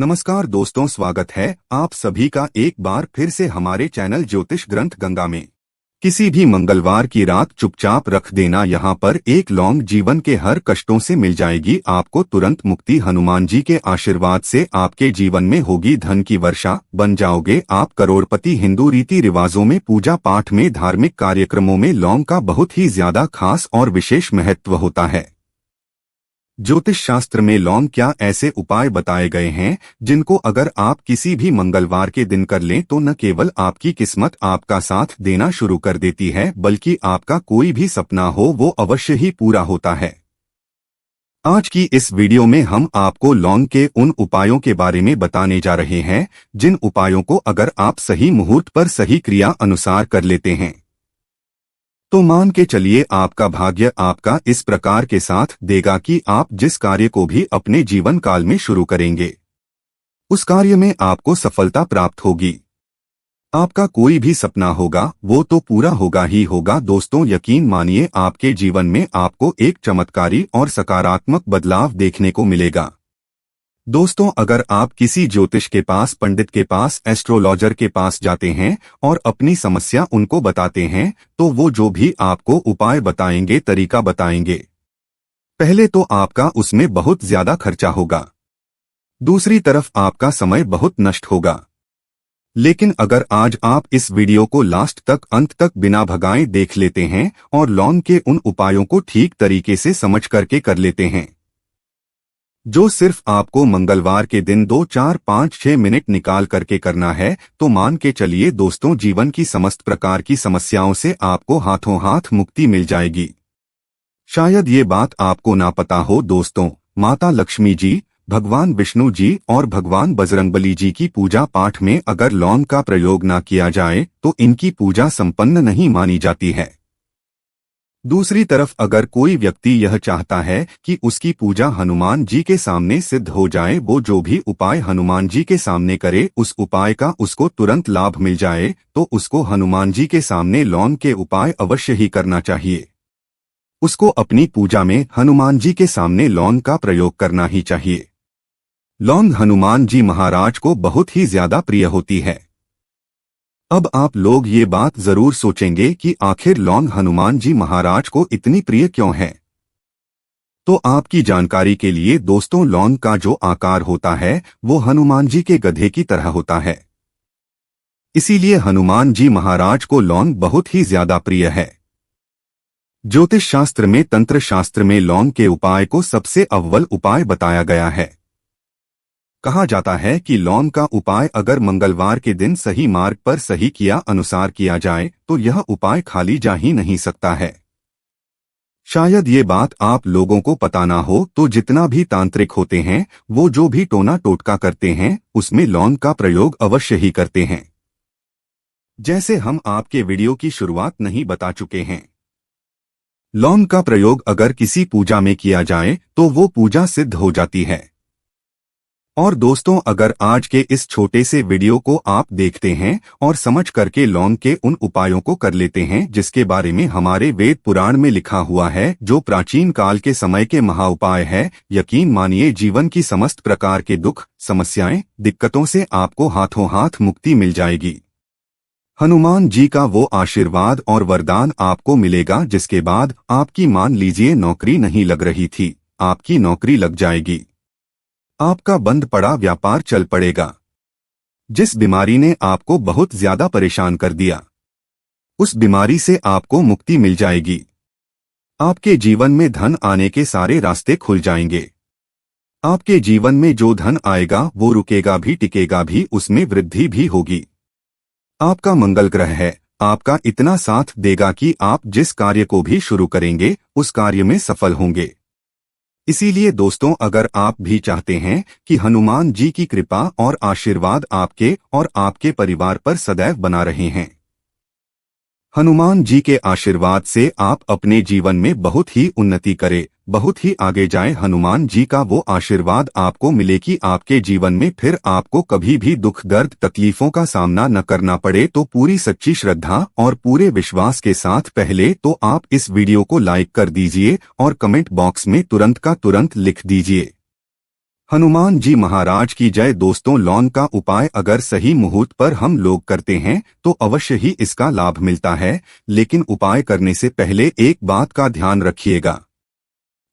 नमस्कार दोस्तों, स्वागत है आप सभी का एक बार फिर से हमारे चैनल ज्योतिष ग्रंथ गंगा में। किसी भी मंगलवार की रात चुपचाप रख देना, यहाँ पर एक लौंग जीवन के हर कष्टों से मिल जाएगी आपको तुरंत मुक्ति। हनुमान जी के आशीर्वाद से आपके जीवन में होगी धन की वर्षा, बन जाओगे आप करोड़पति। हिंदू रीति रिवाजों में, पूजा पाठ में, धार्मिक कार्यक्रमों में लौंग का बहुत ही ज्यादा खास और विशेष महत्व होता है। ज्योतिष शास्त्र में लौंग क्या ऐसे उपाय बताए गए हैं जिनको अगर आप किसी भी मंगलवार के दिन कर लें तो न केवल आपकी किस्मत आपका साथ देना शुरू कर देती है, बल्कि आपका कोई भी सपना हो वो अवश्य ही पूरा होता है। आज की इस वीडियो में हम आपको लौंग के उन उपायों के बारे में बताने जा रहे हैं जिन उपायों को अगर आप सही मुहूर्त पर सही क्रिया अनुसार कर लेते हैं तो मान के चलिए आपका भाग्य आपका इस प्रकार के साथ देगा कि आप जिस कार्य को भी अपने जीवन काल में शुरू करेंगे उस कार्य में आपको सफलता प्राप्त होगी। आपका कोई भी सपना होगा वो तो पूरा होगा ही होगा। दोस्तों, यकीन मानिए आपके जीवन में आपको एक चमत्कारी और सकारात्मक बदलाव देखने को मिलेगा। दोस्तों, अगर आप किसी ज्योतिष के पास, पंडित के पास, एस्ट्रोलॉजर के पास जाते हैं और अपनी समस्या उनको बताते हैं तो वो जो भी आपको उपाय बताएंगे, तरीका बताएंगे, पहले तो आपका उसमें बहुत ज्यादा खर्चा होगा, दूसरी तरफ आपका समय बहुत नष्ट होगा। लेकिन अगर आज आप इस वीडियो को लास्ट तक, अंत तक बिना भगाए देख लेते हैं और लौंग के उन उपायों को ठीक तरीके से समझ करके कर लेते हैं जो सिर्फ आपको मंगलवार के दिन 2, 4, 5, 6 मिनट निकाल करके करना है, तो मान के चलिए दोस्तों, जीवन की समस्त प्रकार की समस्याओं से आपको हाथों हाथ मुक्ति मिल जाएगी। शायद ये बात आपको ना पता हो दोस्तों, माता लक्ष्मी जी, भगवान विष्णु जी और भगवान बजरंगबली जी की पूजा पाठ में अगर लौंग का प्रयोग ना किया जाए तो इनकी पूजा संपन्न नहीं मानी जाती है। दूसरी तरफ अगर कोई व्यक्ति यह चाहता है कि उसकी पूजा हनुमान जी के सामने सिद्ध हो जाए, वो जो भी उपाय हनुमान जी के सामने करे उस उपाय का उसको तुरंत लाभ मिल जाए, तो उसको हनुमान जी के सामने लौंग के उपाय अवश्य ही करना चाहिए। उसको अपनी पूजा में हनुमान जी के सामने लौंग का प्रयोग करना ही चाहिए। लौंग हनुमान जी महाराज को बहुत ही ज्यादा प्रिय होती है। अब आप लोग ये बात जरूर सोचेंगे कि आखिर लौंग हनुमान जी महाराज को इतनी प्रिय क्यों है। तो आपकी जानकारी के लिए दोस्तों, लौंग का जो आकार होता है वो हनुमान जी के गधे की तरह होता है। इसीलिए हनुमान जी महाराज को लौंग बहुत ही ज्यादा प्रिय है। ज्योतिष शास्त्र में, तंत्र शास्त्र में लौंग के उपाय को सबसे अव्वल उपाय बताया गया है। कहा जाता है कि लौंग का उपाय अगर मंगलवार के दिन सही मार्ग पर सही किया अनुसार किया जाए तो यह उपाय खाली जा ही नहीं सकता है। शायद ये बात आप लोगों को पता ना हो, तो जितना भी तांत्रिक होते हैं वो जो भी टोना टोटका करते हैं उसमें लौंग का प्रयोग अवश्य ही करते हैं। जैसे हम आपके वीडियो की शुरुआत नहीं बता चुके हैं, लौंग का प्रयोग अगर किसी पूजा में किया जाए तो वो पूजा सिद्ध हो जाती है। और दोस्तों, अगर आज के इस छोटे से वीडियो को आप देखते हैं और समझ करके लौंग के उन उपायों को कर लेते हैं जिसके बारे में हमारे वेद पुराण में लिखा हुआ है, जो प्राचीन काल के समय के महाउपाय है, यकीन मानिए जीवन की समस्त प्रकार के दुख, समस्याएं, दिक्कतों से आपको हाथों हाथ मुक्ति मिल जाएगी। हनुमान जी का वो आशीर्वाद और वरदान आपको मिलेगा जिसके बाद आपकी, मान लीजिए नौकरी नहीं लग रही थी, आपकी नौकरी लग जाएगी। आपका बंद पड़ा व्यापार चल पड़ेगा। जिस बीमारी ने आपको बहुत ज्यादा परेशान कर दिया उस बीमारी से आपको मुक्ति मिल जाएगी। आपके जीवन में धन आने के सारे रास्ते खुल जाएंगे। आपके जीवन में जो धन आएगा वो रुकेगा भी, टिकेगा भी, उसमें वृद्धि भी होगी। आपका मंगल ग्रह है, आपका इतना साथ देगा कि आप जिस कार्य को भी शुरू करेंगे उस कार्य में सफल होंगे। इसीलिए दोस्तों, अगर आप भी चाहते हैं कि हनुमान जी की कृपा और आशीर्वाद आपके और आपके परिवार पर सदैव बना रहे हैं, हनुमान जी के आशीर्वाद से आप अपने जीवन में बहुत ही उन्नति करें, बहुत ही आगे जाएं, हनुमान जी का वो आशीर्वाद आपको मिले कि आपके जीवन में फिर आपको कभी भी दुख, दर्द, तकलीफों का सामना न करना पड़े, तो पूरी सच्ची श्रद्धा और पूरे विश्वास के साथ पहले तो आप इस वीडियो को लाइक कर दीजिए और कमेंट बॉक्स में तुरंत का तुरंत लिख दीजिए, हनुमान जी महाराज की जय। दोस्तों, लौंग का उपाय अगर सही मुहूर्त पर हम लोग करते हैं तो अवश्य ही इसका लाभ मिलता है, लेकिन उपाय करने से पहले एक बात का ध्यान रखिएगा।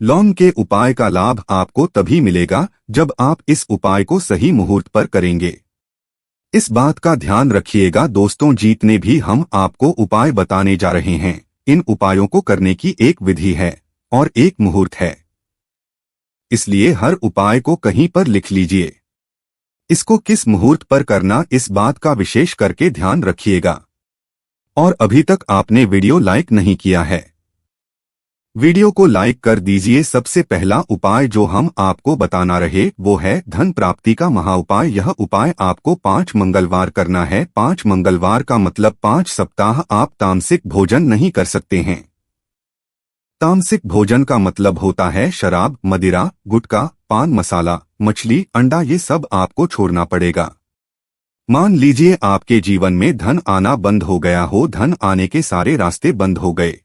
लौंग के उपाय का लाभ आपको तभी मिलेगा जब आप इस उपाय को सही मुहूर्त पर करेंगे। इस बात का ध्यान रखिएगा दोस्तों, जितने भी हम आपको उपाय बताने जा रहे हैं, इन उपायों को करने की एक विधि है और एक मुहूर्त है। इसलिए हर उपाय को कहीं पर लिख लीजिए। इसको किस मुहूर्त पर करना, इस बात का विशेष करके ध्यान रखिएगा। और अभी तक आपने वीडियो लाइक नहीं किया है, वीडियो को लाइक कर दीजिए। सबसे पहला उपाय जो हम आपको बताना रहे वो है धन प्राप्ति का महाउपाय। यह उपाय आपको 5 मंगलवार करना है। 5 मंगलवार का मतलब 5 सप्ताह आप तामसिक भोजन नहीं कर सकते हैं। तामसिक भोजन का मतलब होता है शराब, मदिरा, गुटखा, पान मसाला, मछली, अंडा, ये सब आपको छोड़ना पड़ेगा। मान लीजिए आपके जीवन में धन आना बंद हो गया हो, धन आने के सारे रास्ते बंद हो गए,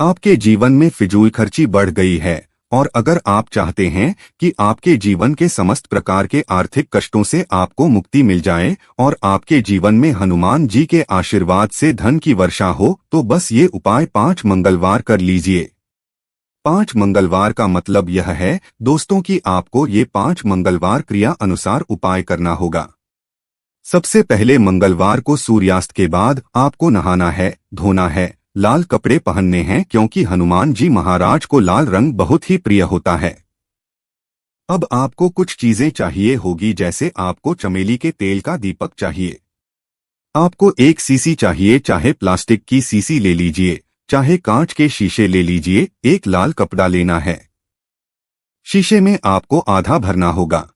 आपके जीवन में फिजूल खर्ची बढ़ गई है, और अगर आप चाहते हैं कि आपके जीवन के समस्त प्रकार के आर्थिक कष्टों से आपको मुक्ति मिल जाए और आपके जीवन में हनुमान जी के आशीर्वाद से धन की वर्षा हो, तो बस ये उपाय 5 मंगलवार कर लीजिए। 5 मंगलवार का मतलब यह है दोस्तों कि आपको ये 5 मंगलवार क्रिया अनुसार उपाय करना होगा। सबसे पहले मंगलवार को सूर्यास्त के बाद आपको नहाना है, धोना है, लाल कपड़े पहनने हैं, क्योंकि हनुमान जी महाराज को लाल रंग बहुत ही प्रिय होता है। अब आपको कुछ चीजें चाहिए होगी, जैसे आपको चमेली के तेल का दीपक चाहिए, आपको एक सीसी चाहिए, चाहे प्लास्टिक की सीसी ले लीजिए, चाहे कांच के शीशे ले लीजिए, एक लाल कपड़ा लेना है, शीशे में आपको आधा भरना होगा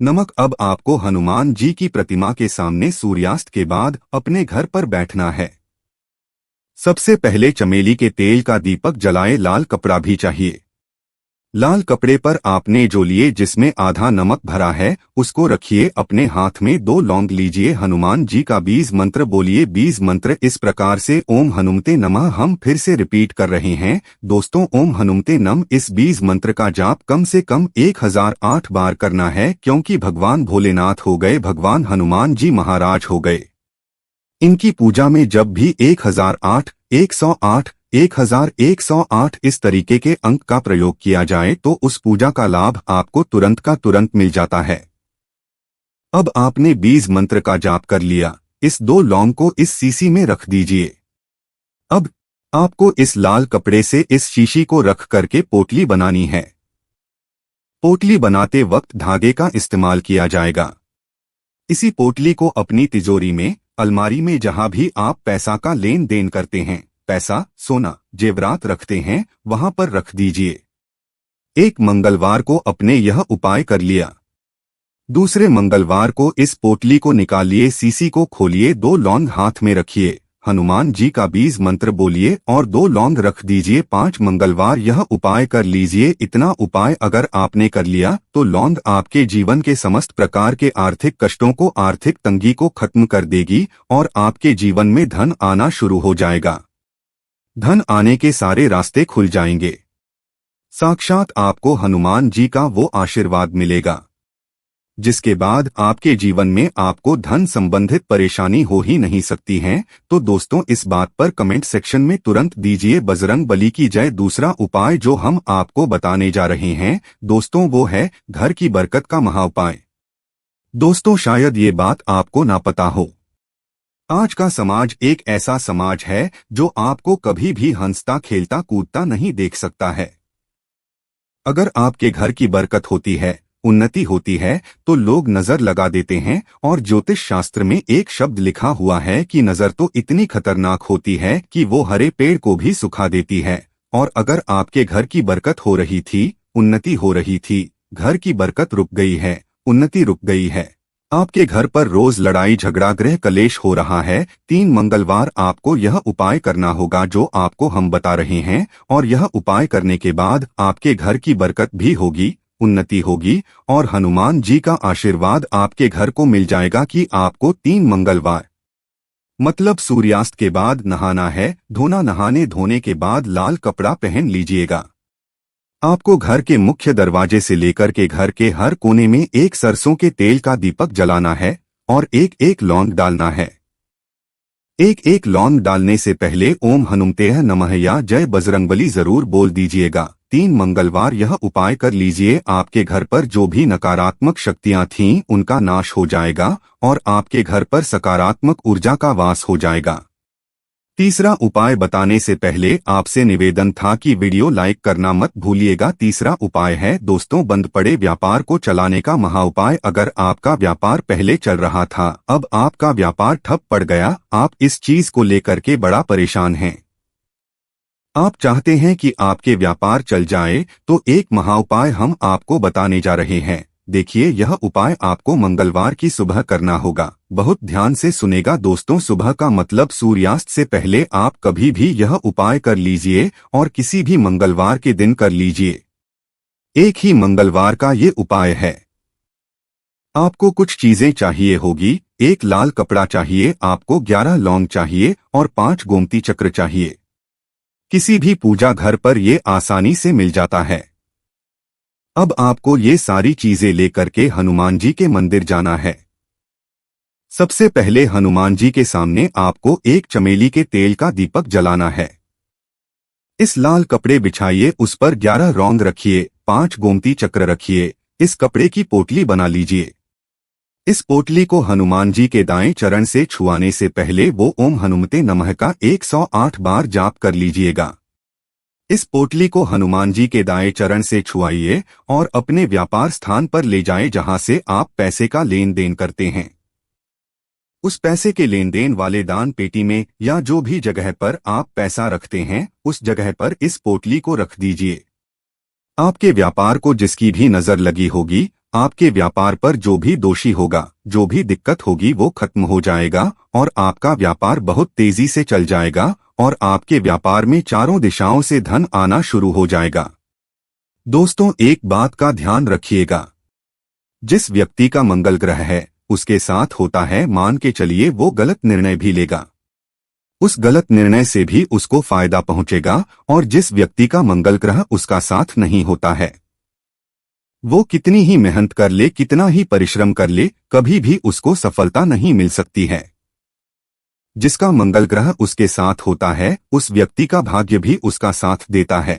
नमक। अब आपको हनुमान जी की प्रतिमा के सामने सूर्यास्त के बाद अपने घर पर बैठना है। सबसे पहले चमेली के तेल का दीपक जलाए, लाल कपड़ा भी चाहिए। लाल कपड़े पर आपने जो लिए जिसमें आधा नमक भरा है उसको रखिए। अपने हाथ में 2 लौंग लीजिए, हनुमान जी का बीज मंत्र बोलिए। बीज मंत्र इस प्रकार से ओम हनुमते नमः। हम फिर से रिपीट कर रहे हैं दोस्तों, ओम हनुमते नम। इस बीज मंत्र का जाप कम से कम 1008 बार करना है, क्योंकि भगवान भोलेनाथ हो गए, भगवान हनुमान जी महाराज हो गए। इनकी पूजा में जब भी 1008, 108, 1108 इस तरीके के अंक का प्रयोग किया जाए तो उस पूजा का लाभ आपको तुरंत का तुरंत मिल जाता है। अब आपने बीज मंत्र का जाप कर लिया, इस 2 लौंग को इस शीशी में रख दीजिए। अब आपको इस लाल कपड़े से इस शीशी को रख करके पोटली बनानी है। पोटली बनाते वक्त धागे का इस्तेमाल किया जाएगा। इसी पोटली को अपनी तिजोरी में, अलमारी में, जहां भी आप पैसा का लेन देन करते हैं, पैसा, सोना, जेवरात रखते हैं, वहां पर रख दीजिए। एक मंगलवार को अपने यह उपाय कर लिया। दूसरे मंगलवार को इस पोटली को निकालिए, सीसी को खोलिए, 2 लौंग हाथ में रखिए, हनुमान जी का बीज मंत्र बोलिए और 2 लौंग रख दीजिए। 5 मंगलवार यह उपाय कर लीजिए। इतना उपाय अगर आपने कर लिया तो लौंग आपके जीवन के समस्त प्रकार के आर्थिक कष्टों को, आर्थिक तंगी को खत्म कर देगी और आपके जीवन में धन आना शुरू हो जाएगा। धन आने के सारे रास्ते खुल जाएंगे। साक्षात आपको हनुमान जी का वो आशीर्वाद मिलेगा जिसके बाद आपके जीवन में आपको धन संबंधित परेशानी हो ही नहीं सकती है। तो दोस्तों, इस बात पर कमेंट सेक्शन में तुरंत दीजिए बजरंग बली की जय। दूसरा उपाय जो हम आपको बताने जा रहे हैं दोस्तों वो है घर की बरकत का महाउपाय। दोस्तों, शायद ये बात आपको ना पता हो, आज का समाज एक ऐसा समाज है जो आपको कभी भी हंसता खेलता कूदता नहीं देख सकता है। अगर आपके घर की बरकत होती है, उन्नति होती है, तो लोग नजर लगा देते हैं। और ज्योतिष शास्त्र में एक शब्द लिखा हुआ है कि नजर तो इतनी खतरनाक होती है कि वो हरे पेड़ को भी सुखा देती है। और अगर आपके घर की बरकत हो रही थी, उन्नति हो रही थी, घर की बरकत रुक गई है, उन्नति रुक गई है, आपके घर पर रोज लड़ाई झगड़ा गृह कलेश हो रहा है, 3 मंगलवार आपको यह उपाय करना होगा जो आपको हम बता रहे हैं। और यह उपाय करने के बाद आपके घर की बरकत भी होगी, उन्नति होगी और हनुमान जी का आशीर्वाद आपके घर को मिल जाएगा कि आपको 3 मंगलवार मतलब सूर्यास्त के बाद नहाना है, धोना। नहाने धोने के बाद लाल कपड़ा पहन लीजिएगा। आपको घर के मुख्य दरवाजे से लेकर के घर के हर कोने में एक सरसों के तेल का दीपक जलाना है और एक एक लौंग डालना है। एक एक लौंग डालने से पहले ओम हनुमतेह नमः या जय बजरंगबली जरूर बोल दीजिएगा। 3 मंगलवार यह उपाय कर लीजिए, आपके घर पर जो भी नकारात्मक शक्तियां थीं उनका नाश हो जाएगा और आपके घर पर सकारात्मक ऊर्जा का वास हो जाएगा। तीसरा उपाय बताने से पहले आपसे निवेदन था कि वीडियो लाइक करना मत भूलिएगा। तीसरा उपाय है दोस्तों, बंद पड़े व्यापार को चलाने का महाउपाय। अगर आपका व्यापार पहले चल रहा था, अब आपका व्यापार ठप पड़ गया, आप इस चीज को लेकर के बड़ा परेशान हैं, आप चाहते हैं कि आपके व्यापार चल जाए, तो एक महाउपाय हम आपको बताने जा रहे हैं। देखिए, यह उपाय आपको मंगलवार की सुबह करना होगा। बहुत ध्यान से सुनेगा दोस्तों, सुबह का मतलब सूर्यास्त से पहले आप कभी भी यह उपाय कर लीजिए और किसी भी मंगलवार के दिन कर लीजिए। एक ही मंगलवार का ये उपाय है। आपको कुछ चीजें चाहिए होगी। एक लाल कपड़ा चाहिए, आपको 11 लौंग चाहिए और 5 गोमती चक्र चाहिए। किसी भी पूजा घर पर ये आसानी से मिल जाता है। अब आपको ये सारी चीजें लेकर के हनुमान जी के मंदिर जाना है। सबसे पहले हनुमान जी के सामने आपको एक चमेली के तेल का दीपक जलाना है। इस लाल कपड़े बिछाइए, उस पर 11 लौंग रखिए, 5 गोमती चक्र रखिए। इस कपड़े की पोटली बना लीजिए। इस पोटली को हनुमान जी के दाएं चरण से छुआने से पहले वो ओम हनुमते नमः का 108 बार जाप कर लीजिएगा। इस पोटली को हनुमान जी के दाएं चरण से छुआइए और अपने व्यापार स्थान पर ले जाएं जहां से आप पैसे का लेन देन करते हैं। उस पैसे के लेन देन वाले दान पेटी में या जो भी जगह पर आप पैसा रखते हैं, उस जगह पर इस पोटली को रख दीजिए। आपके व्यापार को जिसकी भी नजर लगी होगी, आपके व्यापार पर जो भी दोषी होगा, जो भी दिक्कत होगी, वो खत्म हो जाएगा और आपका व्यापार बहुत तेजी से चल जाएगा और आपके व्यापार में चारों दिशाओं से धन आना शुरू हो जाएगा। दोस्तों, एक बात का ध्यान रखिएगा, जिस व्यक्ति का मंगल ग्रह है उसके साथ होता है, मान के चलिए वो गलत निर्णय भी लेगा, उस गलत निर्णय से भी उसको फायदा पहुंचेगा। और जिस व्यक्ति का मंगल ग्रह उसका साथ नहीं होता है, वो कितनी ही मेहनत कर ले, कितना ही परिश्रम कर ले, कभी भी उसको सफलता नहीं मिल सकती है। जिसका मंगल ग्रह उसके साथ होता है, उस व्यक्ति का भाग्य भी उसका साथ देता है।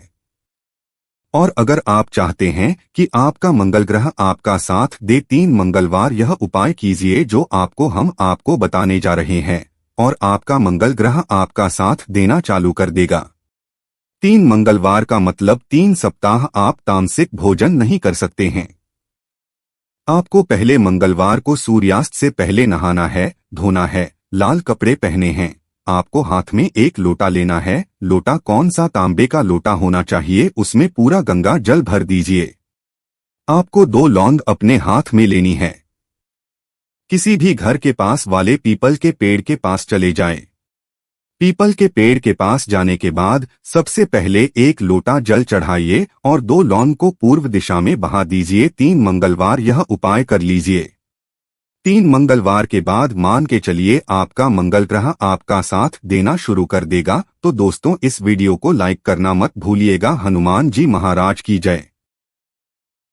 और अगर आप चाहते हैं कि आपका मंगल ग्रह आपका साथ दे, 3 मंगलवार यह उपाय कीजिए जो हम आपको बताने जा रहे हैं, और आपका मंगल ग्रह आपका साथ देना चालू कर देगा। 3 मंगलवार का मतलब 3 सप्ताह आप तामसिक भोजन नहीं कर सकते हैं। आपको पहले मंगलवार को सूर्यास्त से पहले नहाना है, धोना है, लाल कपड़े पहने हैं। आपको हाथ में एक लोटा लेना है। लोटा कौन सा, तांबे का लोटा होना चाहिए, उसमें पूरा गंगा जल भर दीजिए। आपको 2 लौंग अपने हाथ में लेनी है। किसी भी घर के पास वाले पीपल के पेड़ के पास चले जाएं। पीपल के पेड़ के पास जाने के बाद सबसे पहले एक लोटा जल चढ़ाइए और 2 लौंग को पूर्व दिशा में बहा दीजिए। 3 मंगलवार यह उपाय कर लीजिए। 3 मंगलवार के बाद मान के चलिए आपका मंगल ग्रह आपका साथ देना शुरू कर देगा। तो दोस्तों, इस वीडियो को लाइक करना मत भूलिएगा। हनुमान जी महाराज की जय।